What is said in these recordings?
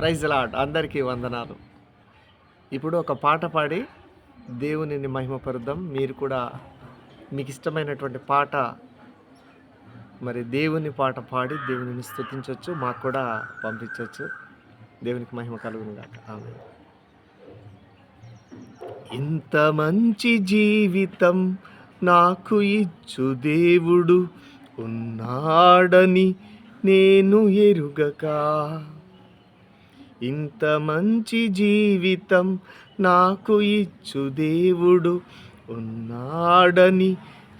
Praise lord. అందరికీ వందనాలు. ఇప్పుడు ఒక పాట పాడి దేవునిని మహిమపరుద్దాం. మీరు కూడా మీకిష్టమైనటువంటి పాట మరి దేవుని పాట పాడి దేవునిని స్తుతించొచ్చు. మాకు కూడా పంపించొచ్చు. దేవునికి మహిమ కలుగును గాక. ఆమేన్. ఇంత మంచి జీవితం నాకు ఇచ్చు దేవుడు ఉన్నాడని నేను ఎరుగక, ఇంత మంచి జీవితం నాకు ఇచ్చు దేవుడు ఉన్నాడని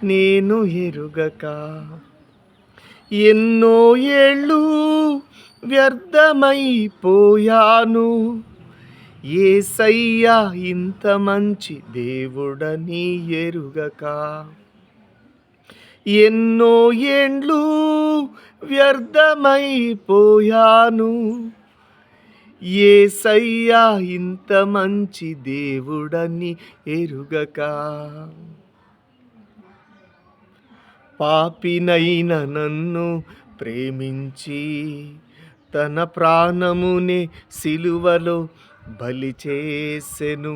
నేను ఎరుగక, ఎన్నో ఏళ్ళు వ్యర్థమైపోయాను, యేసయ్యా ఇంత మంచి దేవుడని ఎరుగక, ఎన్నో ఏండ్లు వ్యర్థమైపోయాను, యేసయ్యా ఇంత మంచి దేవుడని ఎరుగక, పాపినైన నన్ను ప్రేమించి తన ప్రాణమునే సిలువలో బలి చేసెను,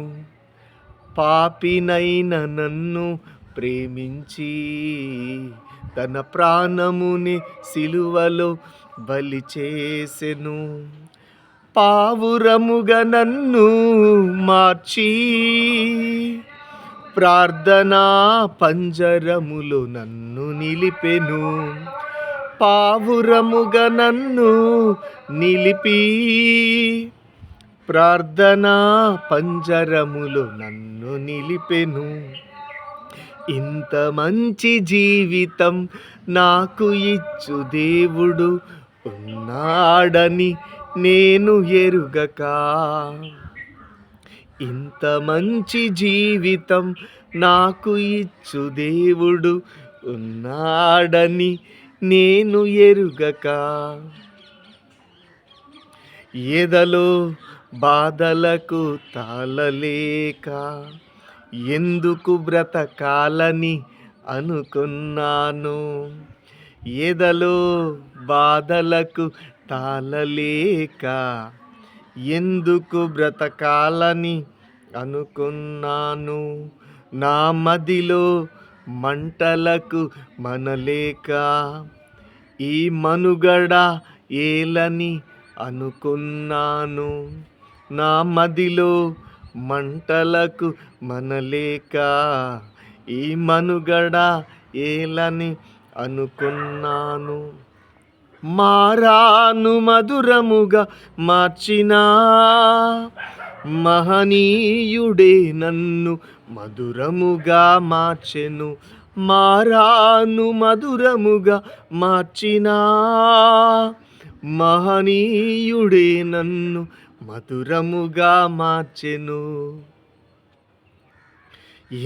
పాపినైన నన్ను ప్రేమించి తన ప్రాణముని సిలువలో బలి చేసెను, పావురముగా నన్ను మార్చి ప్రార్థనా పంజరములో నన్ను నిలిపెను, పావురముగా నన్ను నిలిపి ప్రార్థనా పంజరములో నన్ను నిలిపెను, ఇంత మంచి జీవితం నాకు ఇచ్చు దేవుడు ఉన్నాడని నేను ఎరుగక, ఇంత మంచి జీవితం నాకు ఇచ్చు దేవుడు ఉన్నాడని నేను ఎరుగక, ఎదలో బాధలకు తాళలేక ఎందుకు బ్రతకాలని అనుకున్నాను, ఎదలో బాధలకు తాళలేక ఎందుకు బ్రతకాలని అనుకున్నాను, నా మదిలో మంటలకు మనలేక ఈ మనుగడ ఏలని అనుకున్నాను, నా మదిలో మంటలకు మనలేక ఈ మనుగడ ఏలని అనుకున్నాను, మారాను మధురముగా మార్చిన మహనీయుడే నన్ను మధురముగా మార్చెను, మారాను మధురముగా మార్చిన మహనీయుడే నన్ను మధురముగా మార్చెను,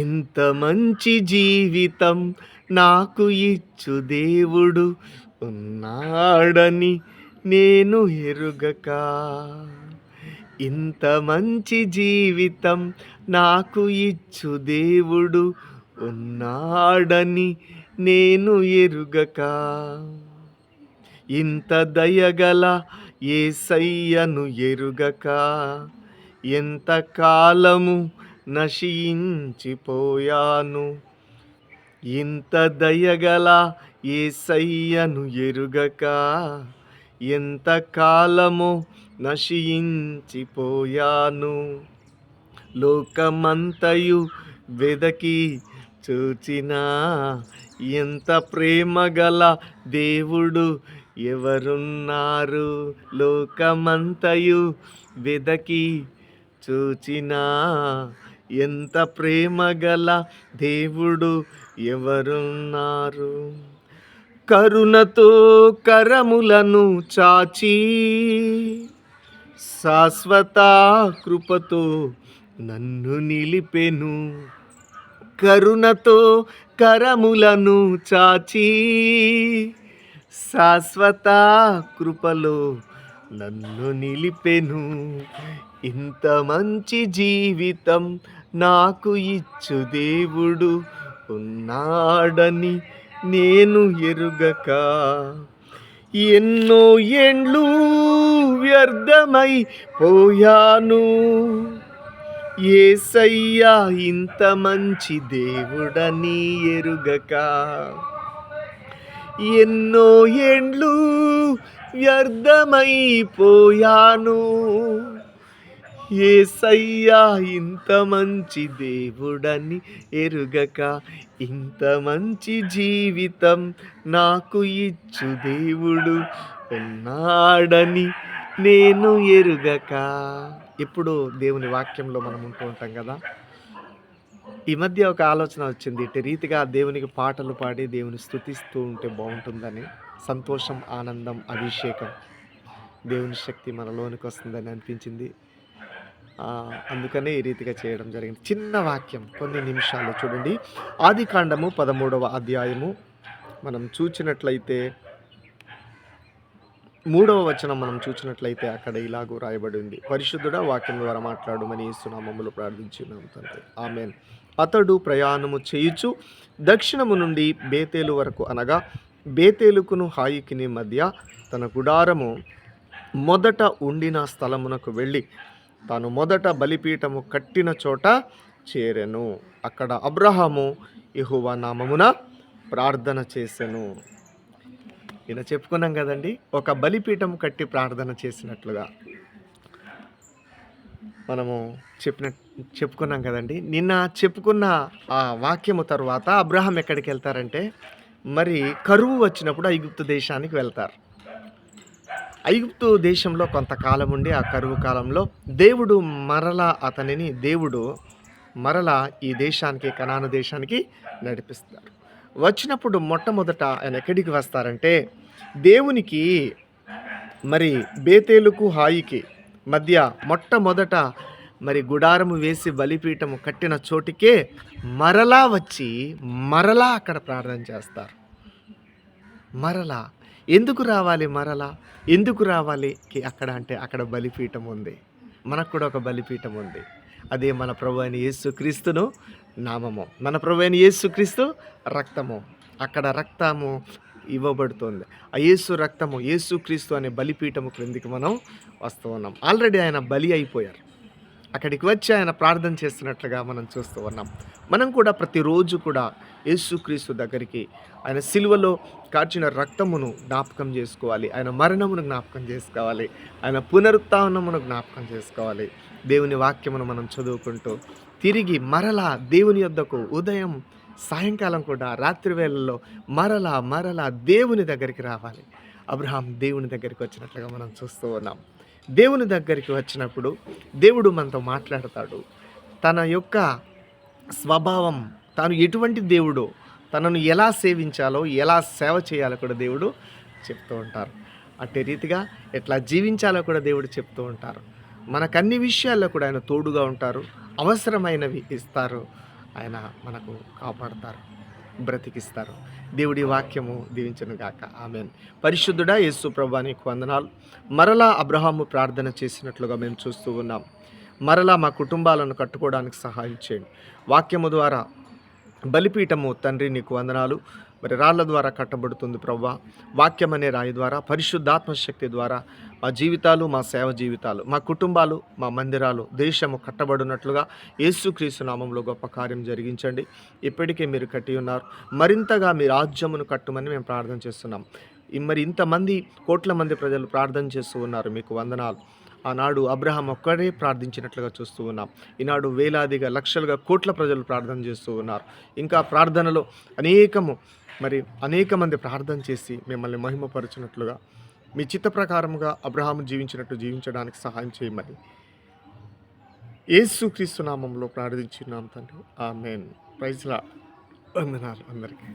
ఇంత మంచి జీవితం నాకు ఇచ్చు దేవుడు ఉన్నాడని నేను ఎరుగక, ఇంత మంచి జీవితం నాకు ఇచ్చు దేవుడు ఉన్నాడని నేను ఎరుగక, ఇంత దయగల యేసయ్యను ఎరుగక ఎంత కాలము నశించిపోయాను, ఇంత దయగల యేసయ్యను ఎరుగక ఎంత కాలము నశించిపోయాను, లోకమంతయు వెదకి చూచినా ఎంత ప్రేమగల దేవుడు ఎవరున్నారు, లోకమంతయు వెదకి చూచినా ఎంత ప్రేమగల దేవుడు ఎవరున్నారు, కరుణతో కరములను చాచి శాశ్వత కృపతో నన్ను నిలిపెను, కరుణతో కరములను చాచి శాశ్వత కృపలో నన్ను నిలిపెను, ఇంత మంచి జీవితం నాకు ఇచ్చు దేవుడు ఉన్నాడని నేను ఎరుగక, ఎన్నో ఏండ్లు వ్యర్థమై పోయాను, యేసయ్యా ఇంత మంచి దేవుడని ఎరుగక. ఎన్నో ఏండ్లు వ్యర్థమైపోయాను, యేసయ్యా ఇంత మంచి దేవుడని ఎరుగక. ఇంత మంచి జీవితం నాకు ఇచ్చు దేవుడు ఉన్నాడని నేను ఎరుగక. ఇప్పుడు దేవుని వాక్యంలో మనం ఉంటూ ఉంటాం కదా. ఈ మధ్య ఒక ఆలోచన వచ్చింది, ఇటు రీతిగా దేవునికి పాటలు పాడి దేవుని స్తుతిస్తూ ఉంటే బాగుంటుందని. సంతోషం, ఆనందం, అభిషేకం, దేవుని శక్తి మనలోనికి వస్తుందని అనిపించింది. అందుకనే ఈ రీతిగా చేయడం జరిగింది. చిన్న వాక్యం, కొన్ని నిమిషాలు చూడండి. ఆదికాండము 13వ అధ్యాయము మనం చూచినట్లయితే 3వ వచనం మనం చూసినట్లయితే అక్కడ ఇలాగూ రాయబడి ఉంది. పరిశుద్ధుడా, వాక్యం ద్వారా మాట్లాడమని యేసునామములో ప్రార్థించున్నాం తండ్రి, ఆమేన్. అతడు ప్రయాణము చేయుచు దక్షిణము నుండి బేతేలు వరకు, అనగా బేతేలుకును హాయికిని మధ్య తన గుడారము మొదట ఉండిన స్థలమునకు వెళ్ళి తాను మొదట బలిపీఠము కట్టిన చోట చేరెను. అక్కడ అబ్రహాము యెహోవా నామమున ప్రార్థన చేసెను. ఇలా చెప్పుకున్నాం కదండి, ఒక బలిపీఠం కట్టి ప్రార్థన చేసినట్లుగా మనము చెప్పుకున్నాం కదండి. నిన్న చెప్పుకున్న ఆ వాక్యము తర్వాత అబ్రహాం ఎక్కడికి వెళ్తారంటే, మరి కరువు వచ్చినప్పుడు ఐగుప్తు దేశానికి వెళ్తారు. ఐగుప్తు దేశంలో కొంతకాలం ఉండి ఆ కరువు కాలంలో దేవుడు మరలా ఈ దేశానికి, కనాను దేశానికి నడిపిస్తారు. వచ్చినప్పుడు మొట్టమొదట ఆయన ఎక్కడికి వస్తారంటే, దేవునికి మరి బేతేలుకు హాయికి మధ్య మొట్టమొదట మరి గుడారము వేసి బలిపీఠము కట్టిన చోటికే మరలా వచ్చి అక్కడ ప్రార్థన చేస్తారు. ఎందుకు రావాలి అక్కడ అంటే, అక్కడ బలిపీఠం ఉంది. మనకు కూడా ఒక బలిపీఠం ఉంది. అదే మన ప్రభు అయిన యేసుక్రీస్తును నామము, మన ప్రభు అయిన యేసుక్రీస్తు రక్తము. అక్కడ రక్తము ఇవ్వబడుతుంది. ఆ యేసు రక్తము, యేసుక్రీస్తు అనే బలిపీఠము క్రిందికి మనం వస్తూ ఉన్నాం. ఆల్రెడీ ఆయన బలి అయిపోయారు. అక్కడికి వచ్చి ఆయన ప్రార్థన చేస్తున్నట్లుగా మనం చూస్తూ ఉన్నాం. మనం కూడా ప్రతిరోజు కూడా యేసుక్రీస్తు దగ్గరికి, ఆయన సిలువలో కార్చిన రక్తమును జ్ఞాపకం చేసుకోవాలి, ఆయన మరణమును జ్ఞాపకం చేసుకోవాలి, ఆయన పునరుత్థానమును జ్ఞాపకం చేసుకోవాలి. దేవుని వాక్యమును మనం చదువుకుంటూ తిరిగి మరలా దేవుని యొద్దకు ఉదయం, సాయంకాలం కూడా, రాత్రి వేళల్లో మరలా దేవుని దగ్గరికి రావాలి. అబ్రహాం దేవుని దగ్గరికి వచ్చినట్లుగా మనం చూస్తూ ఉన్నాం. దేవుని దగ్గరికి వచ్చినప్పుడు దేవుడు మనతో మాట్లాడతాడు. తన యొక్క స్వభావం, తాను ఎటువంటి దేవుడో, తనను ఎలా సేవించాలో, ఎలా సేవ చేయాలో కూడా దేవుడు చెప్తూ ఉంటారు. అట్టి రీతిగా ఎట్లా జీవించాలో కూడా దేవుడు చెప్తూ ఉంటారు. మనకు అన్ని విషయాల్లో కూడా ఆయన తోడుగా ఉంటారు. అవసరమైనవి ఇస్తారు. ఆయన మనకు కాపాడతారు, బ్రతికిస్తారు. దేవుడి వాక్యము దీవించును గాక, ఆమేన్. పరిశుద్ధుడా యేసు ప్రభువా, నీకు వందనాలు. మరలా అబ్రహాము ప్రార్థన చేసినట్లుగా మేము చూస్తూ ఉన్నాం. మరలా మా కుటుంబాలను కట్టుకోవడానికి సహాయం చేయండి. వాక్యము ద్వారా బలిపీఠము తండ్రి నీకు వందనాలు. మరి రాళ్ల ద్వారా కట్టబడుతుంది ప్రభువా. వాక్యం అనే రాయి ద్వారా, పరిశుద్ధాత్మశక్తి ద్వారా మా జీవితాలు, మా సేవ జీవితాలు, మా కుటుంబాలు, మా మందిరాలు, దేశము కట్టబడినట్లుగా యేసుక్రీస్తు నామంలో గొప్ప కార్యం జరిగించండి. ఇప్పటికే మీరు కట్టి ఉన్నారు, మరింతగా మీ రాజ్యమును కట్టుమని మేము ప్రార్థన చేస్తున్నాం. మరి ఇంతమంది, కోట్ల మంది ప్రజలు ప్రార్థన చేస్తూ ఉన్నారు, మీకు వందనాలు. ఆనాడు అబ్రహాం ఒక్కడే ప్రార్థించినట్లుగా చూస్తూ ఉన్నాం. ఈనాడు వేలాదిగా, లక్షలుగా, కోట్ల ప్రజలు ప్రార్థన చేస్తూ ఉన్నారు. ఇంకా ప్రార్థనలో అనేక మంది ప్రార్థన చేసి మిమ్మల్ని మహిమపరచినట్లుగా, మీ చిత్త ప్రకారముగా అబ్రహాము జీవించినట్టు జీవించడానికి సహాయం చేయమని యేసుక్రీస్తు నామంలో ప్రార్థించున్నాం తండ్రి, ఆమేన్. Praise lord. వందనాలు అందరికీ.